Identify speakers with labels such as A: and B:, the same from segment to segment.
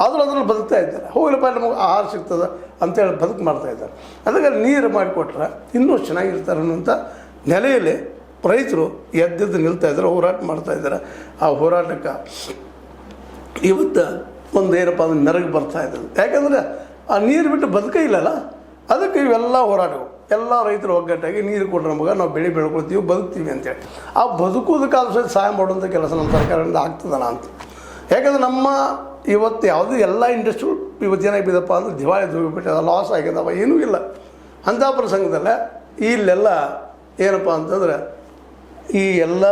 A: ಆದರೂ ಅದರಲ್ಲಿ ಬದುಕ್ತಾ ಇದ್ದಾರೆ. ಹೋಗ್ಲಪ್ಪ ನಮಗೆ ಆಹಾರ ಸಿಗ್ತದೆ ಅಂತೇಳಿ ಬದುಕು ಮಾಡ್ತಾ ಇದ್ದಾರೆ. ಅದಕ್ಕೆ ನೀರು ಮಾಡಿಕೊಟ್ರೆ ಇನ್ನೂ ಚೆನ್ನಾಗಿರ್ತಾರೆ ಅನ್ನೋಂಥ ನೆಲೆಯಲ್ಲಿ ರೈತರು ಎದ್ದೆದ್ದು ನಿಲ್ತಾ ಇದ್ದಾರೆ, ಹೋರಾಟ ಮಾಡ್ತಾ ಇದ್ದಾರೆ. ಆ ಹೋರಾಟಕ್ಕೆ ಇವತ್ತು ಒಂದು ಏನಪ್ಪ ಅಂದ್ರೆ ಮೆರಗು ಬರ್ತಾ ಇದ್ದಾರೆ. ಯಾಕಂದರೆ ಆ ನೀರು ಬಿಟ್ಟು ಬದುಕೇ ಇಲ್ಲಲ್ಲ, ಅದಕ್ಕೆ ಇವೆಲ್ಲ ಹೋರಾಟಗಳು ಎಲ್ಲ ರೈತರು ಒಗ್ಗಟ್ಟಾಗಿ ನೀರು ಕೊಟ್ಟರೆ ನಮಗೆ ನಾವು ಬೆಳೆ ಬೆಳ್ಕೊಳ್ತೀವಿ, ಬದುಕ್ತೀವಿ ಅಂತೇಳಿ. ಆ ಬದುಕೋದಕ್ಕಾದ್ರೂ ಸಹಾಯ ಮಾಡುವಂಥ ಕೆಲಸ ನಮ್ಮ ಸರ್ಕಾರದಿಂದ ಆಗ್ತದಲ್ಲ ಅಂತ. ಯಾಕಂದ್ರೆ ನಮ್ಮ ಇವತ್ತು ಯಾವುದೂ ಎಲ್ಲ ಇಂಡಸ್ಟ್ರಿಗಳು ಇವತ್ತು ಏನಾಗಿದ್ದಪ್ಪ ಅಂದ್ರೆ ದಿವಾಳಿ ಹೋಗಿಬಿಟ್ಟು ಲಾಸ್ ಆಗಿದಾವ, ಏನೂ ಇಲ್ಲ. ಅಂಥ ಪ್ರಸಂಗದಲ್ಲೇ ಇಲ್ಲೆಲ್ಲ ಏನಪ್ಪ ಅಂತಂದ್ರೆ ಈ ಎಲ್ಲ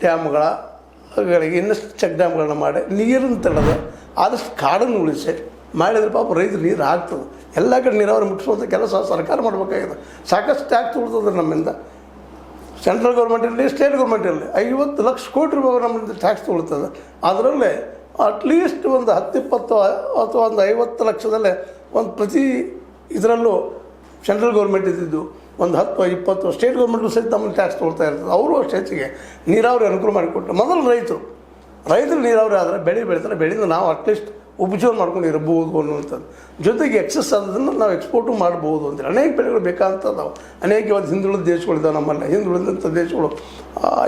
A: ಡ್ಯಾಮ್ಗಳಿಗೆ ಇನ್ನಷ್ಟು ಚೆಕ್ ಡ್ಯಾಮ್ಗಳನ್ನ ಮಾಡಿ ನೀರನ್ನು ತಡೆದು ಆದಷ್ಟು ಕಾಡನ್ನು ಉಳಿಸಿ ಮಾಡಿದ್ರೆ ಪಾಪ ರೈತರು ನೀರು ಆಗ್ತದೆ. ಎಲ್ಲ ಕಡೆ ನೀರಾವರಿ ಮುಟ್ಟಿಸುವಂಥ ಕೆಲಸ ಸರ್ಕಾರ ಮಾಡಬೇಕಾಗಿದೆ. ಸಾಕಷ್ಟು ಟ್ಯಾಕ್ಸ್ ಉಳಿತದೆ ನಮ್ಮಿಂದ. ಸೆಂಟ್ರಲ್ ಗೌರ್ಮೆಂಟ್ ಇರಲಿ, ಸ್ಟೇಟ್ ಗೌರ್ಮೆಂಟ್ ಇರಲಿ, 50 ಲಕ್ಷ ಕೋಟಿ ರೂಪಾಯಿ ನಮ್ಮಿಂದ ಟ್ಯಾಕ್ಸ್ ಉಳಿತದೆ. ಅದರಲ್ಲೇ ಅಟ್ಲೀಸ್ಟ್ ಒಂದು 10-20 ಅಥವಾ ಒಂದು 50 ಲಕ್ಷದಲ್ಲೇ ಒಂದು ಪ್ರತಿ ಇದರಲ್ಲೂ ಸೆಂಟ್ರಲ್ ಗೌರ್ಮೆಂಟ್ ಇದ್ದಿದ್ದು ಒಂದು 10-20 ಸ್ಟೇಟ್ ಗೌರ್ಮೆಂಟು ಸಹಿತ ನಮ್ಮನ್ನು ಟ್ಯಾಕ್ಸ್ ತೊಗೊಳ್ತಾ ಇರ್ತದೆ. ಅವರು ಅಷ್ಟು ಹೆಚ್ಚಿಗೆ ನೀರಾವರಿ ಅನುಕೂಲ ಮಾಡಿಕೊಟ್ಟು ಮೊದಲು ರೈತರು ನೀರಾವರಿ ಆದರೆ ಬೆಳೆ ಬೆಳೀತಾರೆ, ಬೆಳೆಯಿಂದ ನಾವು ಅಟ್ಲೀಸ್ಟ್ ಉಪಜೀವನ ಮಾಡ್ಕೊಂಡು ಇರಬಹುದು ಅನ್ನುವಂಥದ್ದು. ಜೊತೆಗೆ ಎಕ್ಸಸ್ ಆದದನ್ನು ನಾವು ಎಕ್ಸ್ಪೋರ್ಟು ಮಾಡ್ಬೋದು ಅಂತೇಳಿ ಅನೇಕ ಬೆಳೆಗಳು ಬೇಕಾದಂಥದ್ದು. ಅನೇಕ ಇವತ್ತು ಹಿಂದುಳಿದ ದೇಶಗಳಿದ್ದಾವೆ ನಮ್ಮಲ್ಲಿ. ಹಿಂದುಳಿದಂಥ ದೇಶಗಳು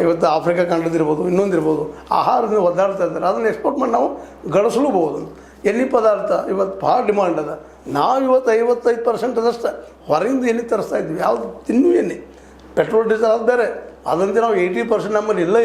A: ಇವತ್ತು ಆಫ್ರಿಕಾ ಖಂಡದಿರ್ಬೋದು, ಇನ್ನೊಂದಿರ್ಬೋದು, ಆಹಾರದಿಂದ ಒದ್ದಾಡ್ತಾ ಇದ್ದಾರೆ. ಅದನ್ನು ಎಕ್ಸ್ಪೋರ್ಟ್ ಮಾಡಿ ನಾವು ಗಳಿಸಲೂಬಹುದು. ಎಣ್ಣೆ ಪದಾರ್ಥ ಇವತ್ತು ಭಾಳ ಡಿಮಾಂಡ್ ಅದ. ನಾವು ಇವತ್ತು 55% ಅದಷ್ಟು ಹೊರಗಿಂದ ಎಣ್ಣೆ ತರಿಸ್ತಾ ಇದ್ವಿ. ಯಾವುದು ತಿನ್ನು ಎಣ್ಣೆ, ಪೆಟ್ರೋಲ್ ಡೀಸೆಲ್ ಅದು ಬೇರೆ. ಅದಂತೆ ನಾವು 80% ನಮ್ಮಲ್ಲಿ ಇಲ್ಲ